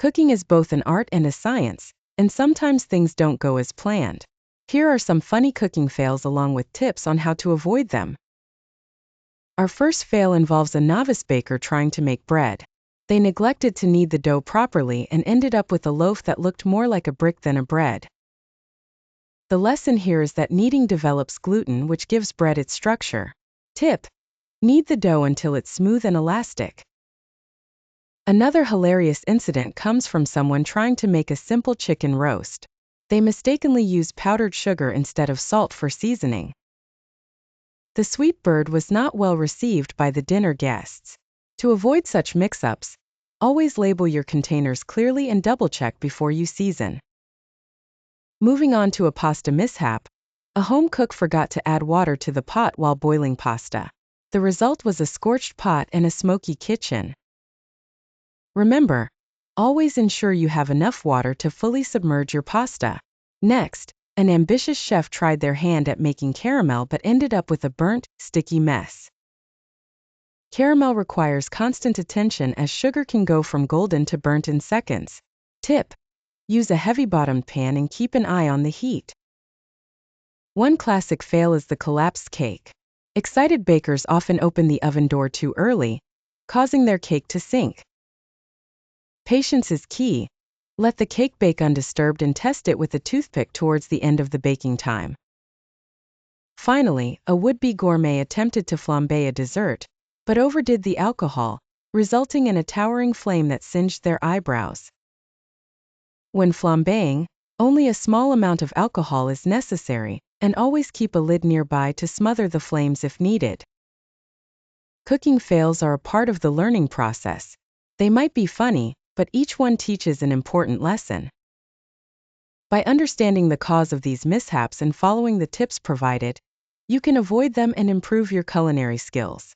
Cooking is both an art and a science, and sometimes things don't go as planned. Here are some funny cooking fails along with tips on how to avoid them. Our first fail involves a novice baker trying to make bread. They neglected to knead the dough properly and ended up with a loaf that looked more like a brick than a bread. The lesson here is that kneading develops gluten, which gives bread its structure. Tip: knead the dough until it's smooth and elastic. Another hilarious incident comes from someone trying to make a simple chicken roast. They mistakenly used powdered sugar instead of salt for seasoning. The sweet bird was not well received by the dinner guests. To avoid such mix-ups, always label your containers clearly and double-check before you season. Moving on to a pasta mishap, a home cook forgot to add water to the pot while boiling pasta. The result was a scorched pot and a smoky kitchen. Remember, always ensure you have enough water to fully submerge your pasta. Next, an ambitious chef tried their hand at making caramel but ended up with a burnt, sticky mess. Caramel requires constant attention as sugar can go from golden to burnt in seconds. Tip: use a heavy-bottomed pan and keep an eye on the heat. One classic fail is the collapsed cake. Excited bakers often open the oven door too early, causing their cake to sink. Patience is key. Let the cake bake undisturbed and test it with a toothpick towards the end of the baking time. Finally, a would-be gourmet attempted to flambe a dessert, but overdid the alcohol, resulting in a towering flame that singed their eyebrows. When flambeing, only a small amount of alcohol is necessary, and always keep a lid nearby to smother the flames if needed. Cooking fails are a part of the learning process. They might be funny, but each one teaches an important lesson. By understanding the cause of these mishaps and following the tips provided, you can avoid them and improve your culinary skills.